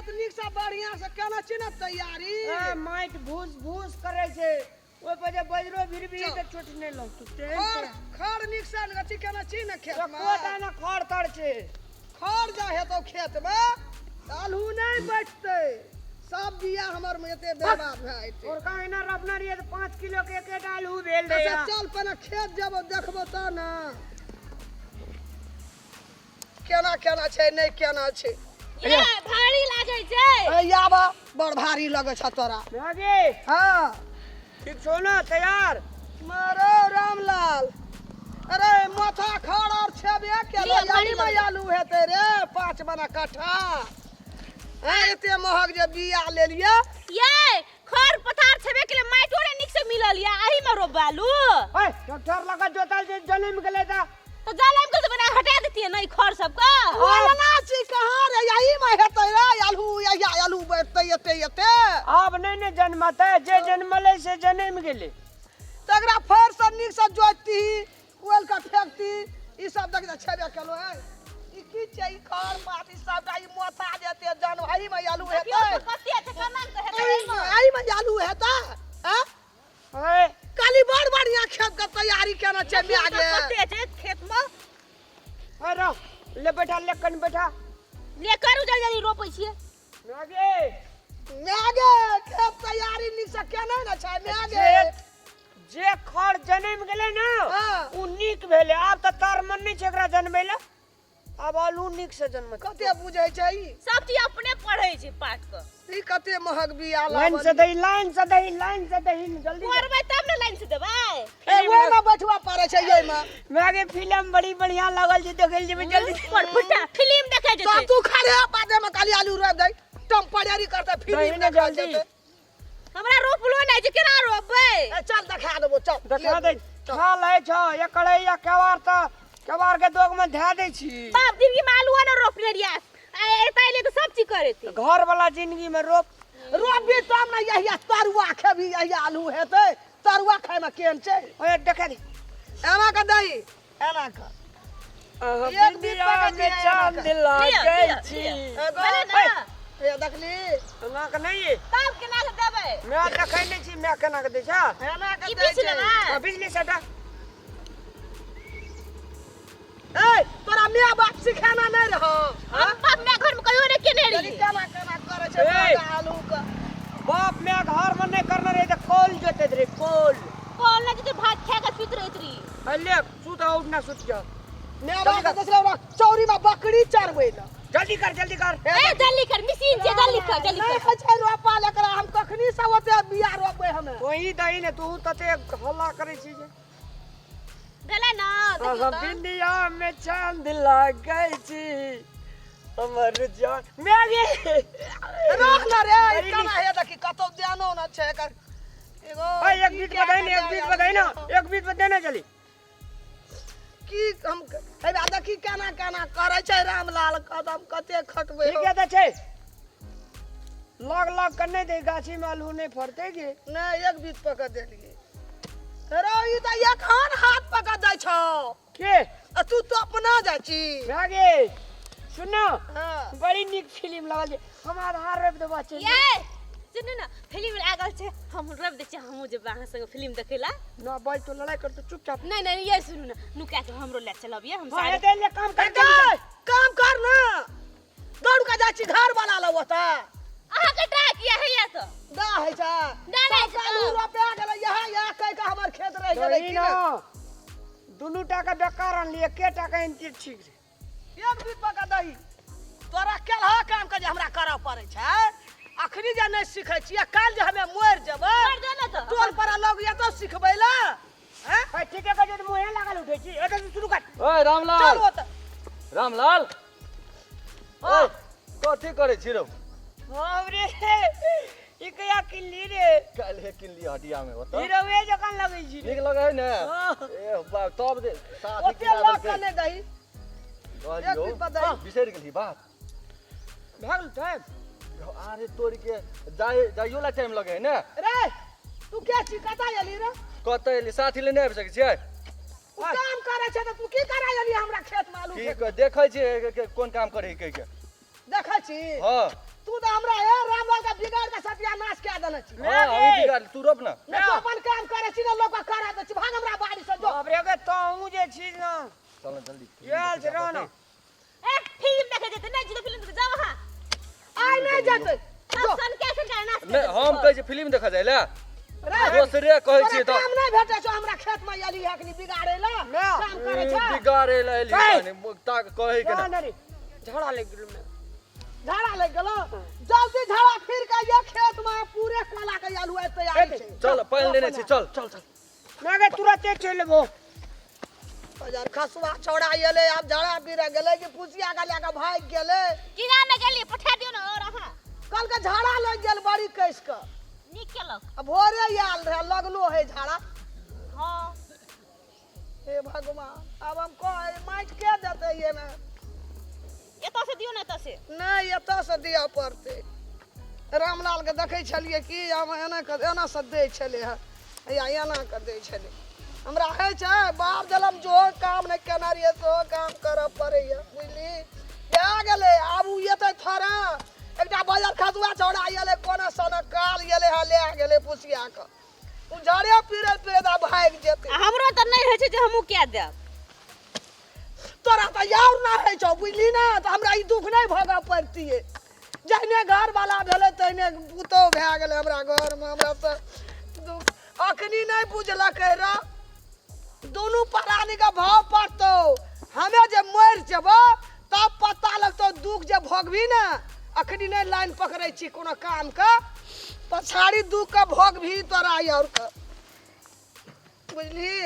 खेत नीक से बढ़िया से केना छी ना तैयारी माटि भूस भूस करे छे ओइ पर जे बजरो भिरबी त छोट नै लगतै खड़ नीक से अथी केना छी ना खेत में कोता ना खड़ तड़ छे खड़ जा हेतो खेत में आलू नहीं बचते सब बिया हमर में एते बर्बाद भ आइते और कहीं ना रपना रहिए तो 5 किलो के एक आलू भेल दे अच्छा चल पना खेत जब देखबो त ना केना केना छै नहीं केना छै ये भारी लागे छै याबा बड़ भारी लगे छ तोरा भागे हां ठीक छौ ना तैयार मारो रामलाल अरे माथा खड़ और छेबे केला यानी में आलू हेते रे 5 बना कट्ठा एते महग जे बिया ले लिया ये खर पथार छबे के माटो रे निक से मिलल या एही में रोबालू ओए ट्रैक्टर लगा जोतल जे जन्म गेले त तो जालम के तो बना हटा देती है नहीं खर सब का वाला छी कहां रे यही में हेते रे आलू या आलू बेचते एते अब नहीं जन्मते जे जन्मले से जन्म गेले तगरा फेर से निक से जोतती कोल का फेंकती ई सब देख छेबे केलो है ई की छै ई खर पात ई सब ई मोथा जेते जन भाई में आलू हेते कते छै केना के हेतै आई में आलू हेता हैं ओए काली बड़ बढ़िया खेत का तैयारी केना छै में आगे कते छै खेत में ओए रो ले बैठा ले कन बैठा ले करू जल्दी रोपै छियै आगे खेत तैयारी निक से केना ना छै में आगे जे खड़ जन्म गेले ना हां उ नीक भेले अब त तार मन नहीं छै एकरा जन्मेला अब आलू नीक से जन्म कते बुझै छै ई सब चीज अपने पढ़ै छै पाठ क ई कते महग बिया लाइन से दही जल्दी करबै तब ने लाइन से देबै ए वो ना बैठवा पड़े छै ये में मैं आगे फिल्म बड़ी बढ़िया लगल जे देखल जेबे जल्दी पर फुटा फिल्म देखै तो जेतै तू खड़े बादे में काली आलू रख दे टेम्परेरी करते फिल्म देखा जेते हमरा रोपलो नै छै केना रोपबै ए चल देखा देबो चल देखा दे छल है छ एक कड़ैया केवार के दोग में धा दे छी बाप जिंदगी में आलू न रोपले रिया पहले तो सब चीज करे थे घर वाला जिंदगी में रोपबी तब ना यही तरुआ खेबी यही आलू हेते तरुआ खाय में केन छै ओए देखा दे एना का दही एना का एक दिन बिंदिया में चांद लागै छी बोले ना ए देखली एना के नहीं तब केना के देबै मैं देखै नहीं छी मैं केना के दे छ एना का ई दे बीच लेना बिजली सटा ए तोरा मियां बाप सिखाना नहीं रहो हम बाप मैं घर में कहियो ने केने तनी रही केना केना करे छै आलू का बाप मैं घर में नहीं करना रे कोल जोते रे कोल कॉल ना जे भात खा के सुत रही थी ले सुत उठ ना सुत जा मैं बाप के दसरा चौरी में बकरी चरबै ला जल्दी कर ए जल्दी कर मशीन से जल्दी कर नहीं छै रोपा लेकरा हम कखनी से ओते बिया रोपबै हमें वही दही ने तू तते हल्ला करे छी जे देले ना हम बिंदिया में चांद लागै छी हमर जान मैं आगे रोक ना रे केना हे देखी कतो ध्यानो न छै एकर एगो ओए एक बीट बधाई ना एक बीट देना चली की हम ए देखी केना केना करे छै रामलाल कदम कते खटबै ठीक है छै लग करने दे गाछी में आलू नहीं फरते गे नहीं एक बीत पकड़ देलिए रे ई त एखन हाथ पकड़ दै छौ के तू तो अपना जाइ छी आगे सुनो हां बड़ी निक फिल्म लागल जे हम आधार रख देबा छै ये सुन ना फिल्म लागल छै हम रब दे छै हमहु जे बाहा संग फिल्म देखेला ना बाई तो लड़ाई कर तो चुपचाप नहीं ये सुन ना नुका के हमरो ले चलबिए हम हां सारे दे ले काम कर काम कर ना दौड़ के जाइ छी घर बना लो ओता अहा के टा किया है ये तो दा है छै डाले छै आलू रोपा गेलै यहाँ कह के हमर खेत रह गेलै नहीं ना दुनू टाका बेकार आन लिए के टाका इंती ठीक रे एक बीत पकड़ दही तोरा केलहा काम के जे हमरा करऽ पड़ै छै अखनी जे नहीं सिखै छी काल जे हमें मोर जेबै कर दे ना तो तोर पर लोग ये तो सिखबै ला हैं भाई ठीक है कजे मुहे लागल उठै छी एत शुरू कर ओए रामलाल चल ओता रामलाल ओए कथि करे छी रो बाप रे ई कया किल्ली रे काल्हे किनली हटिया में ओत हीरोवे जकां लगै छी ठीक लगे है ने हां ए बा तब दे साथी ओते किना लोग दे कने दही एक बीत बधाई बिसर गेली बात भागल टाइम अरे तोरी के जाइयो ला टाइम लगे है ने रे तू क्या छी कता एली रे कतै एली साथी ले नहीं आबि सकै छियै तू काम करे छै त तू की करा एली हमरा खेत में आलू ठीक है देखै छी कोन काम करे कह के देखै छी हां तू तू तो हमरा ए रामलाल का बिगाड़ के सत्यानाश कए देने छी हां अभी बिगाड़ तू रोप ना ने तो अपन काम करे छी ना लोग का करा दे छी भाग हमरा बाड़ी से जो बाप रे के तू जे छी ना चल जल्दी चल से रहो ना ए फिल्म देखे जेते नहीं जी फिल्म देखे जा वहां आई नहीं जाते सब सन कैसे करना नहीं हम कहै छी फिल्म देखा जाय ले रे दोसरे कहै छी तो काम नहीं भेटे छो हमरा खेत में आली है कि बिगाड़े ला काम करे छ बिगाड़े ले एली काने ता कहै के ना रे झगड़ा लग गेल में झाड़ा लग गेलो जल्दी झाड़ा फिर के ये खेत में पूरे कोला के आलू है तैयार छै चल पानी लेने छी चल चल चल ना के तुरंत चलबो बाजार खसुआ छोड़ा येले अब झाड़ा फिर गेले कि पुसिया का लेके भाग गेले किना में गेली पठा दियो ना और हां कल के झाड़ा लग गेल बड़ी कैस के निक केलक अब भोरे आयल रहे लगलो है झाड़ा हां हे भगवान अब हम कहे माइट के देते ये ना एतो से दियो ना एतो से नहीं एतो से दिया पड़ते रामलाल के देखे छलिए कि हम एना से दे छले है या एना के दे छले हमरा है छै बाप जलम जो काम नहीं केना रहिए तो काम कर पड़े बुझली जा गेले आब उ एते थरा एकटा बाजार खसुआ छोड़ा येले कोना सोना काल येले हा ले गेले पुसिया के उ झाड़े पीरे पीरे दा भाग जेते हमरो त नहीं है छै जे हमहु क्या देब तोरा तो यार ना है छौ बुझली ना तो हमरा ई दुख नहीं भोगा पड़ती है जहने घर वाला भेले तने पुतो भए गेले हमरा घर में हमरा तो दुख अखनी नहीं बुझलकै रा दोनों प्राणी का भाव पड़तो हमें जे मर जेबो तब पता लगतो दुख जे भोगबी ना अखनी नहीं लाइन पकड़ै छी कोनो काम का पछाड़ी दुख का भोग भी तोरा और का बुझली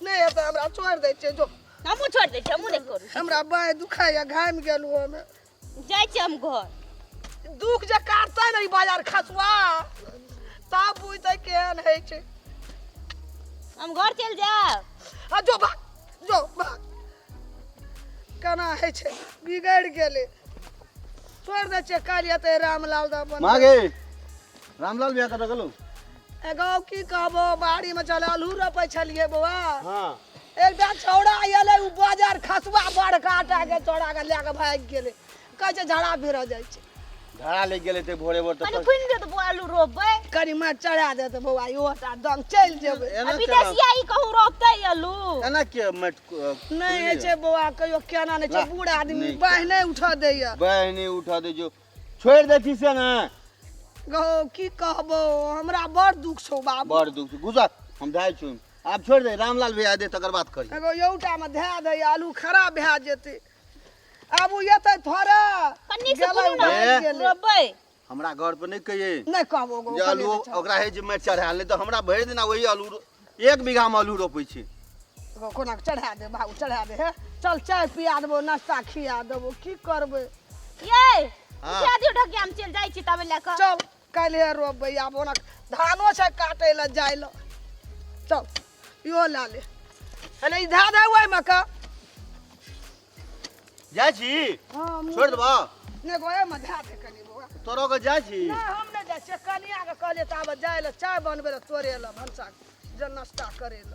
नहीं है तो हमरा छोड़ दे छै जो हमहु छोड़ दे छी हमहु नहीं करू हमरा बाय दुखाया घाम गेलु हमें जाय छी हम घर दुख जे काटतै नहीं बाजार खसुआ तब बुझतै केहन है छै हम घर चल जाब आ जो भाग केना है छै बिगड़ गेले छोड़ दे छै काल एते रामलाल दा बन मागे रामलाल बिया कर गेलो एगो की कहबो बाड़ी में चल आलू रोपै छलिए बौआ हां एकटा छौड़ा आइले उ बाजार खसुआ बड़ काटा के चौड़ा के लेके भाग गेले कहै छै झाड़ा भिरा जाइ छै झाड़ा ले गेले ते भोरे भोर कनी तक फुन दे तो आलू रोपबै कनी मार चढ़ा दे तो बौआ ओटा दम चल जेबै अभी देसिया ई कहू रोपतै आलू एना के मट नहीं है छै बौआ कहियो केना नहीं छै बूढ़ आदमी बाह नहीं उठा दैया बहनी उठा दे जो छोड़ देती से ना गहो की कहबो हमरा बड़ दुख छौ बाबू बड़ दुख गुजर हम धाय छु आप छोड़ दे रामलाल भैया दे तकर बात करी एगो यौटा में धै दे आलू खराब भए जेते अब उ एते थोड़ा कन्नी से बोलू ना रोपबै हमरा घर पर नहीं कहिए नहीं कहबो गो जे आलू ओकरा है जे मैं चढ़ा ले तो हमरा भरि दिन वही आलू 1 बीघा में आलू रोपै छी कोना चढ़ा दे बाबू चढ़ा दे हे चल चाय पिया देबो नाश्ता खिया देबो की करबै ये हाँ। क्या दियो ढकिया हम चल जाय छी तबे लेके चल काल्हे रोपबै आब ओना धानो छै काटै ल जाय ल चल यो ला ले अरे धा दे ओइ में का जाय छी हां छोड़ देबा ने गोए में धा दे कनी बौआ तोरो के जाय छी ना हम नहीं जाय छै कनिया के कहले त आब जाय ल चाय बनबे ल तोरे ल भंसा जे नाश्ता करे ल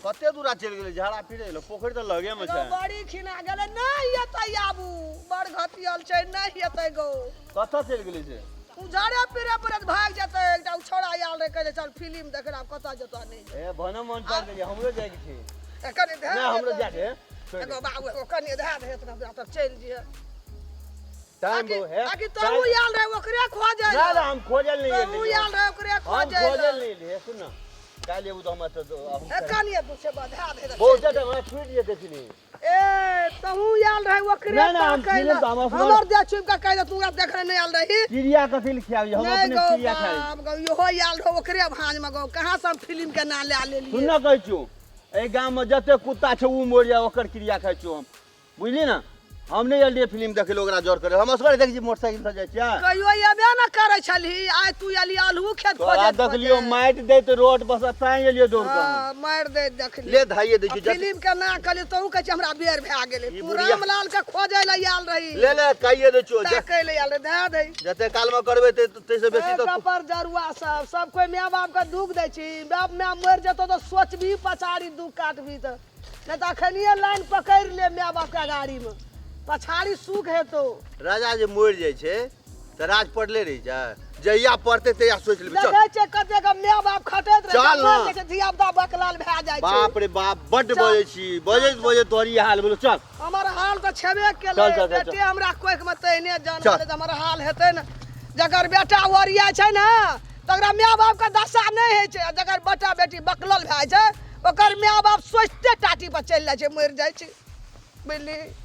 कते दूरा चल गेले झाड़ा फिरे ल पोखर त लगे में छै बड़ी खिना गेले नहीं एतै आबू बड़ घटियल छै नहीं एतै गो कत चल गेले से उ झाड़े पीरे पीरे भाग जेतै एकटा उ छोड़ा आयल रे कहले चल फिल्म देखरा कत जतो नहीं ए भनो मन चल गेले हमरो जाय के छै कनी धा ना हमरो जाय के एगो बाबू एगो कनी धा दे इतना बेटा तक चल जिए टाइम बो है आकि तो उ आयल रे ओकरे खोजे ना ना हम खोजल नहीं उ आयल रे ओकरे हम खोजे खोजल नहीं ले सुन ना काल ये तो हम ए कनी दू से बधा दे बहुत ज्यादा मैं छूट जेते छी ए तहू आयल रहे ओकरे ना, ना, हम कहला। फिल्म तो हम अपना- हमर दे चुप का कह दे तू अब देख रहे नहीं आयल रही चिड़िया कथि ल खियाबी हम नहीं अपने गो चिड़िया खाई बाप गो इहो आयल रहे ओकरे भांज में गो कहां से हम फिल्म के ना ले लेलिए सुन ना कहै छु ए गांव में जते कुत्ता छै उ मोर जा ओकर क्रिया खाइ छु हम बुझली ना हम नहीं जल्दी फिल्म देखे लो ओकरा जोर करे हम असगर देख छी मोटरसाइकिल से जाय छियै कहियो एबे ना करे छली आइ तू आली आलू खेत तोरा खोजे देखलियो माइट दे तो रोड पर से ताई एलियो दौड़ के हां मार दे देखली ले धाइए देखी फिल्म के ना कहली तू कह हमरा बेर भए गेले ई तू बुढ़िया- रामलाल के खोजे ल आयल रही ले ले काइए दे छु देखे ले आयल दे दे जते काल में करबे ते से बेसी तो कपर जरुआ सब कोई माय बाप के दुख दे छी बाप माय मर जतो तो सोचबी पछाड़ी दुख काटबी त नहीं तो अखनिए लाइन पकड़ ले माय बाप के गाड़ी में पछाड़ी सुख हेतो राजा जे मोर जाय छै तो राज पढ़ले रही जा जहिया पढ़ते तहिया सोच लेबे चल देखे छे कते के माय बाप खटैत रहे चल ना। देखे धिया पुता बकलाल भए जाइ छै बाप रे बाप बड बजै छी बजे तोरी हाल बोलो चल हमर हाल तो छेबे चल, केले चल, चल, बेटे हमरा कोइक में तहने जान चल। वाले त हमर हाल हेतै न जकर बेटा ओरिया छै न तकरा माय बाप के दशा नहीं है छै जकर बेटा बेटी बकलल भए छै ओकर माय बाप सोचते टाटी पर चलि जाइ छै मरि जाइ छै बुझली